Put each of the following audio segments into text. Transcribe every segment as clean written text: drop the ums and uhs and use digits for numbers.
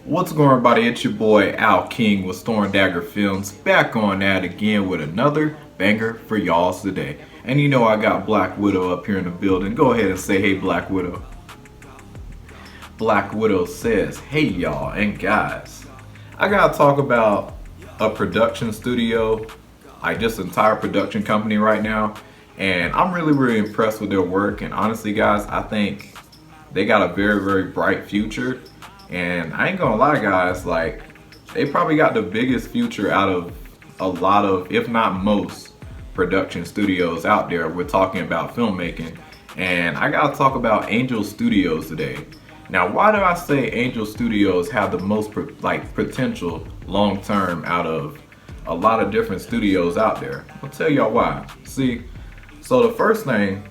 What's going on, everybody? It's your boy Al King with Storm Dagger Films, back on that again with another banger for y'all today. And you know I got Black Widow up here in the building. Go ahead and say hey, Black Widow. Black Widow says, hey y'all and guys. I gotta talk about a production studio, like this entire production company right now. And I'm really impressed with their work. And honestly guys, I think they got a very bright future. And I ain't gonna lie guys, like they probably got the biggest future out of a lot of, if not most, production studios out there. We're talking about filmmaking. And I gotta talk about Angel Studios today. Now, why do I say Angel Studios have the most potential long term out of a lot of different studios out there? I'll tell y'all why. See, so the first thing,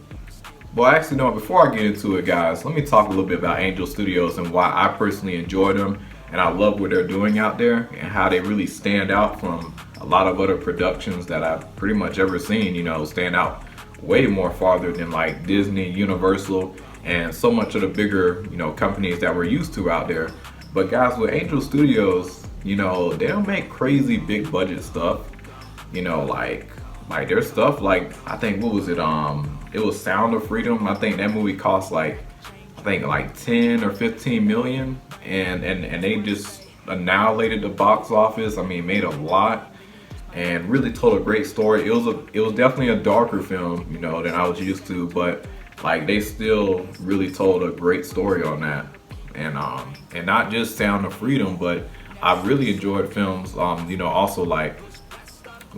well, actually, no, before I get into it, guys, let me talk a little bit about Angel Studios and why I personally enjoy them and I love what they're doing out there and how they really stand out from a lot of other productions that I've pretty much ever seen, you know, stand out way more farther than like Disney, Universal, and so much of the bigger, you know, companies that we're used to out there. But guys, with Angel Studios, you know, they don't make crazy big budget stuff, you know, like their stuff, like I think what was it was Sound of Freedom. I think that movie cost like 10 or 15 million, and they just annihilated the box office. I mean, made a lot and really told a great story. It was definitely a darker film, you know, than I was used to, but like they still really told a great story on that. And not just Sound of Freedom, but I really enjoyed films, you know, also like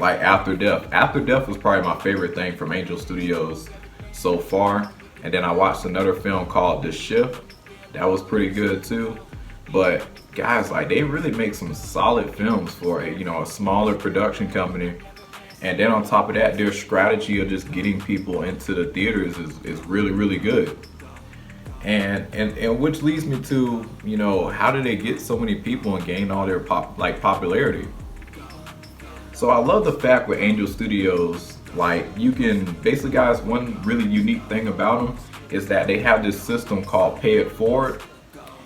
After Death. After Death was probably my favorite thing from Angel Studios so far. And then I watched another film called The Shift. That was pretty good too. But guys, like they really make some solid films for a, you know, a smaller production company. And then on top of that, their strategy of just getting people into the theaters is really good. And which leads me to, you know, how do they get so many people and gain all their popularity? So I love the fact with Angel Studios, like you can basically, guys, one really unique thing about them is that they have this system called Pay It Forward.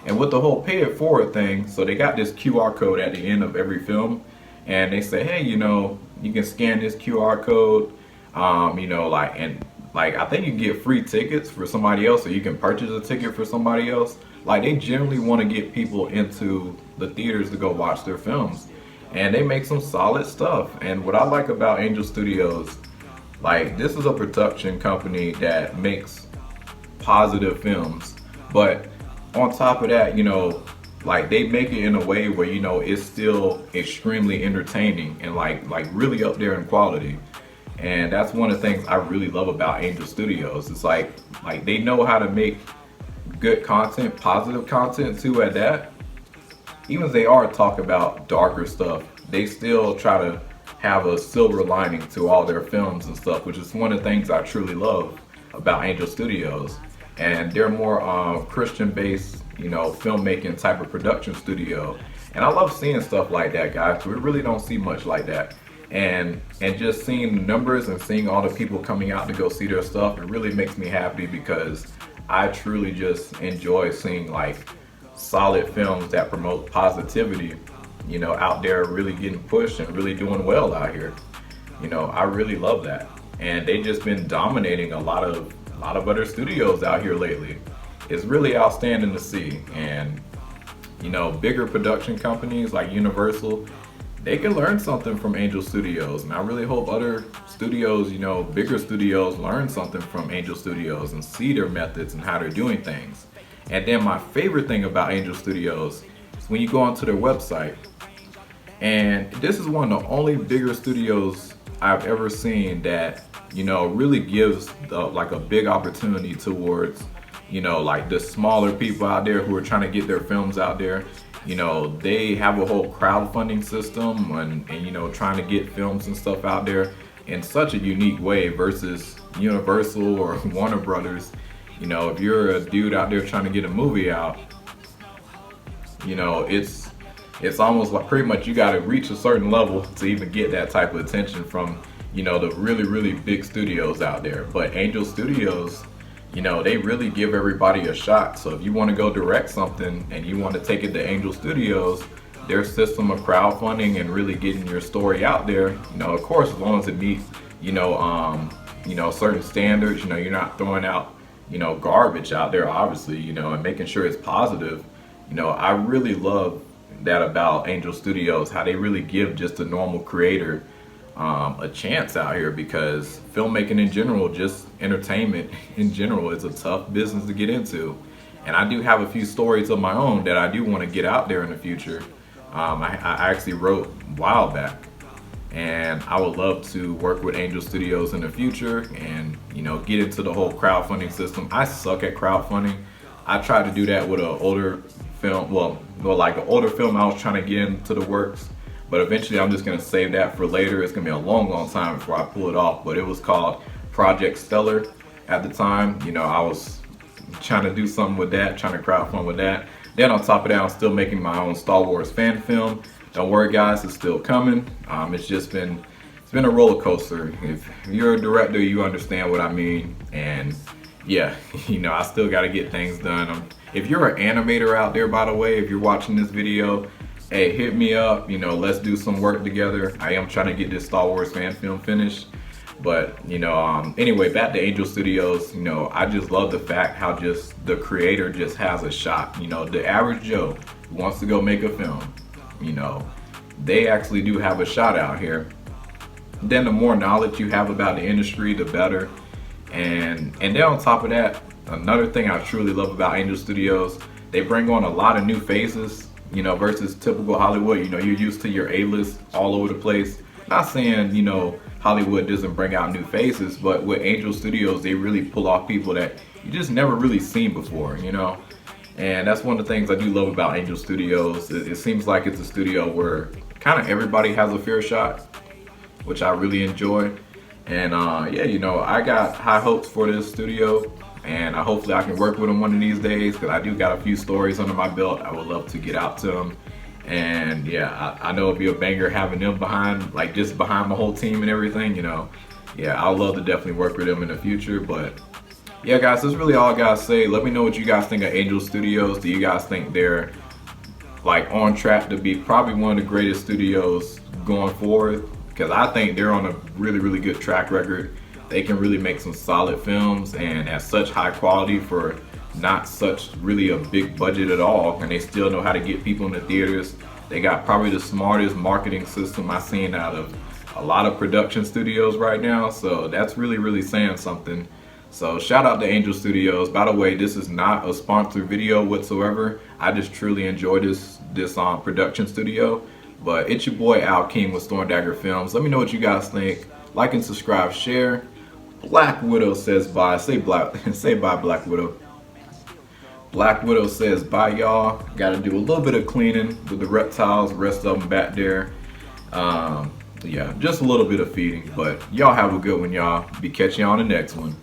And with the whole Pay It Forward thing, so they got this QR code at the end of every film, and they say, hey, you know, you can scan this QR code, you know, I think you can get free tickets for somebody else, or you can purchase a ticket for somebody else. Like they generally want to get people into the theaters to go watch their films. And they make some solid stuff. And what I like about Angel Studios, like this is a production company that makes positive films, but on top of that, you know, like they make it in a way where, you know, it's still extremely entertaining and like really up there in quality. And that's one of the things I really love about Angel Studios. It's like they know how to make good content, positive content too at that. Even if they are talking about darker stuff, they still try to have a silver lining to all their films and stuff, which is one of the things I truly love about Angel Studios. And they're more Christian-based, you know, filmmaking type of production studio. And I love seeing stuff like that, guys. We really don't see much like that. And just seeing the numbers and seeing all the people coming out to go see their stuff, it really makes me happy because I truly just enjoy seeing like solid films that promote positivity, you know, out there really getting pushed and really doing well out here. You know, I really love that. And they just been dominating a lot of other studios out here lately. It's really outstanding to see. And you know, bigger production companies like Universal, they can learn something from Angel Studios. And I really hope other studios, you know, bigger studios learn something from Angel Studios and see their methods and how they're doing things. And then my favorite thing about Angel Studios is when you go onto their website, and this is one of the only bigger studios I've ever seen that, you know, really gives like a big opportunity towards, you know, like the smaller people out there who are trying to get their films out there. You know, they have a whole crowdfunding system and you know, trying to get films and stuff out there in such a unique way versus Universal or Warner Brothers. You know, if you're a dude out there trying to get a movie out, you know, it's almost like pretty much you got to reach a certain level to even get that type of attention from, you know, the really big studios out there. But Angel Studios, they really give everybody a shot. So if you want to go direct something and you want to take it to Angel Studios, their system of crowdfunding and really getting your story out there, of course, as long as it meets, certain standards, you're not throwing out, garbage out there, obviously, and making sure it's positive. I really love that about Angel Studios, how they really give just a normal creator a chance out here, because filmmaking in general, just entertainment in general, is a tough business to get into. And I do have a few stories of my own that I do want to get out there in the future. I actually wrote a while back, and I would love to work with Angel Studios in the future and get into the whole crowdfunding system. I suck at crowdfunding. I tried to do that with an older film, like an older film I was trying to get into the works, but eventually I'm just gonna save that for later. It's gonna be a long time before I pull it off. But it was called Project Stellar at the time. I was trying to do something with that, trying to crowdfund with that. Then on top of that, I'm still making my own Star Wars fan film. Don't worry guys, it's still coming. It's been a roller coaster. If you're a director, you understand what I mean. And yeah, I still got to get things done. If you're an animator out there, by the way, if you're watching this video, hey, hit me up. Let's do some work together. I am trying to get this Star Wars fan film finished. But anyway, back to Angel Studios. I just love the fact how just the creator just has a shot. The average Joe who wants to go make a film, they actually do have a shot out here. Then the more knowledge you have about the industry, the better. And then on top of that, another thing I truly love about Angel Studios, they bring on a lot of new faces, versus typical Hollywood. You're used to your A-list all over the place. Not saying, Hollywood doesn't bring out new faces, but with Angel Studios, they really pull off people that you just never really seen before, And that's one of the things I do love about Angel Studios. It seems like it's a studio where kind of everybody has a fair shot, which I really enjoy. And yeah, I got high hopes for this studio, and hopefully I can work with them one of these days, because I do got a few stories under my belt I would love to get out to them. And yeah, I know it'd be a banger having them behind, like just behind the whole team and everything, Yeah, I'd love to definitely work with them in the future. But yeah guys, that's really all I gotta say. Let me know what you guys think of Angel Studios. Do you guys think they're like on track to be probably one of the greatest studios going forward? Because I think they're on a really good track record. They can really make some solid films, and at such high quality for not such really a big budget at all, and they still know how to get people in the theaters. They got probably the smartest marketing system I've seen out of a lot of production studios right now, so that's really saying something. So shout out to Angel Studios. By the way, this is not a sponsored video whatsoever. I just truly enjoy this production studio. But it's your boy Al King with Storm Dagger Films. Let me know what you guys think. Like and subscribe, share. Black Widow says bye. Say bye, Black Widow. Black Widow says bye, y'all. Got to do a little bit of cleaning with the reptiles, rest of them back there. Yeah, just a little bit of feeding. But y'all have a good one, y'all. Be catching you on the next one.